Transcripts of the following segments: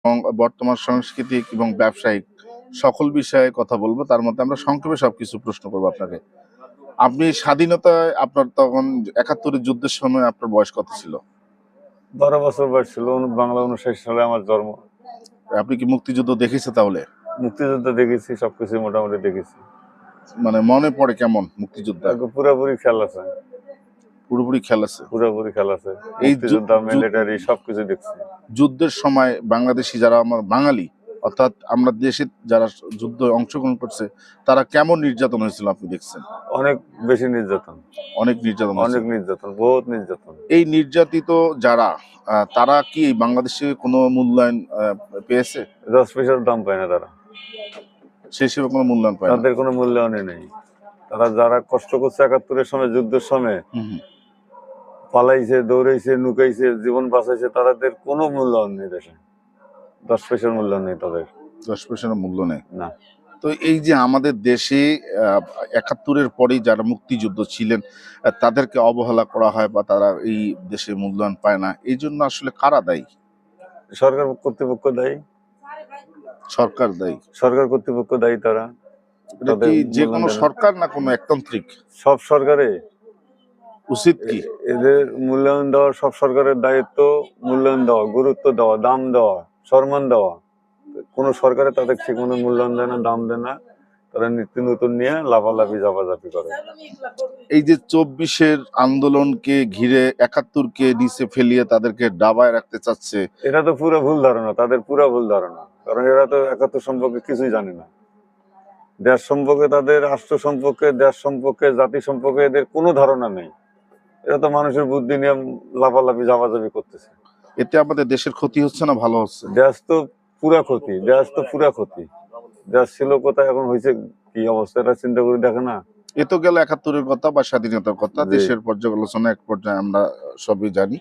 এবং বর্তমান সাংস্কৃতিক এবং ব্যবসায়িক সকল বিষয়ে কথা বলবো। তার মধ্যে আমরা সংক্ষেপে সবকিছু প্রশ্ন করবো আপনাকে। আপনি স্বাধীনতায় আপনার তখন ৭১-এর যুদ্ধের সময় আপনার বয়স কত ছিল? 12 বছর বয়স ছিল। বাংলা 59 সালে আমার জন্ম। আপনি কি মুক্তিযুদ্ধ দেখেছেন তাহলে? মুক্তিযুদ্ধ দেখেছি, সবকিছু মোটামুটি দেখেছি। মানে মনে পড়ে কেমন মুক্তিযুদ্ধ? পুরোপুরি খেয়াল আছে। পুরোপুরি খেয়াল আছে। পুরোপুরি খেয়াল আছে। এই মুক্তিযোদ্ধা, মিলিটারি সবকিছু দেখছি। যুদ্ধের সময় বাংলাদেশি যারা আমার বাঙালি, অর্থাৎ আমরা দেশে যারা যুদ্ধে অংশগ্রহণ করছে, তারা কেমন নির্যাতন হয়েছিল আপনি দেখছেন? অনেক বেশি নির্যাতন। অনেক নির্যাতন, অনেক নির্যাতন, বহুত নির্যাতন। এই নির্যাতিত যারা তারা কি বাংলাদেশে কোনো মূল্যায়ন পেয়েছে? 10 পয়সার দাম পায় না তারা। সে হিসেবে কোনো মূল্যায়ন পায় না। তাদের কোনো মূল্যায়নই নেই। তারা যারা কষ্ট করছে ৭১-এর সময়, যুদ্ধের সময় পালাইছে, দৌড়াইছে, নুকাইছে, জীবন বাঁচাইছে, তাদের কোনো মূল্যায়ন নেই দেশে। 10 পয়সার মূল্যায়ন নেই তাদের। 10 পয়সার মূল্য নেই না। তো এই যে আমাদের দেশে ৭১-এর পরেই যারা মুক্তিযুদ্ধ ছিলেন তাদেরকে অবহেলা করা হয় বা তারা এই দেশে মূল্যায়ন পায় না, এই জন্য আসলে কারা দায়ী? সরকার কর্তৃপক্ষ দায়ী। সরকার দায়ী? সরকার কর্তৃপক্ষ দায়ী। তারা যে কোনো সরকার না কোনো একতান্ত্রিক? সব সরকারে উচিত কি এদের মূল্যায়ন দেওয়া? সব সরকারের দায়িত্ব মূল্যায়ন দেওয়া, গুরুত্ব দেওয়া, দাম দেওয়া, সম্মান দেওয়া। কোন সরকারে তাদের ঠিক মতো মূল্যায়ন দেয় না, দাম দেয় না। তারা নিত্য নতুন নিয়ে লাফালাফি ঝাপাঝাপি করে। এই যে ২৪-এর আন্দোলনকে ঘিরে ৭১-কে নিচে ফেলিয়ে তাদেরকে ডাবায় রাখতে চাচ্ছে, এটা তো পুরো ভুল ধারণা। তাদের পুরো ভুল ধারণা। কারণ এরা তো ৭১ সম্পর্কে কিছুই জানে না। দেশ সম্পর্কে, তাদের রাষ্ট্র সম্পর্কে, দেশ সম্পর্কে, জাতি সম্পর্কে এদের কোনো ধারণা নেই। এরা তো মানুষের বুদ্ধি নিয়ে লাফালাফি ঝাপাঝাপি করতেছে। এতে আমাদের দেশের ক্ষতি হচ্ছে না ভালো হচ্ছে? দেশ তো পুরা ক্ষতি। দেশ তো পুরা ক্ষতি। দেশ ছিল কোথায়, এখন হয়েছে কি অবস্থা, এটা চিন্তা করে দেখে না। এ তো গেল ৭১-এর কথা বা স্বাধীনতার কথা, দেশের পর্যালোচনা এক পর্যায়ে আমরা সবই জানি।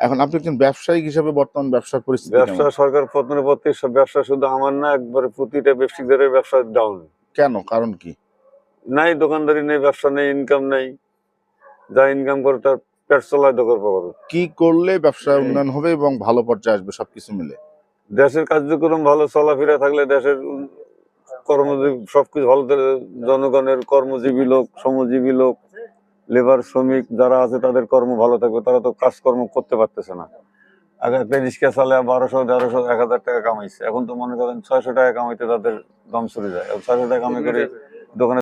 এখন আপনি একজন ব্যবসায়িক হিসেবে বর্তমান ব্যবসার পরিস্থিতি কেমন? ব্যবসা সরকার পতনের পর থেকে সব ব্যবসা, শুধু আমার না, একবারে প্রতিটা ব্যবসায়ীদের ব্যবসা ডাউন। কেন? কারণ কি? নাই দোকানদারি নেই, ব্যবসা নেই, ইনকাম নেই। যা ইনকাম করে তার পেট চলায় দোকান পাবো। কি করলে ব্যবসায় উন্নয়ন হবে এবং ভালো পর্যায়ে আসবে সবকিছু মিলে? দেশের কার্যক্রম ভালো চলাফেরা থাকলে, দেশের কর্মজীবী সবকিছু ভালো, জনগণের কর্মজীবী লোক, শ্রমজীবী লোক, লেবার শ্রমিক যারা আছে তাদের কর্ম ভালো থাকবে। তারা তো কাজকর্ম করতে পারতেছে না। আগে একটা রিক্সা চালে ১২০০, ১৩০০, ১০০০ টাকা কামাইছে। এখন তো মনে করেন ৬০০ টাকা কামাইতে তাদের দম চলে যায়। ৬০০ টাকা কামাই করে দোকানে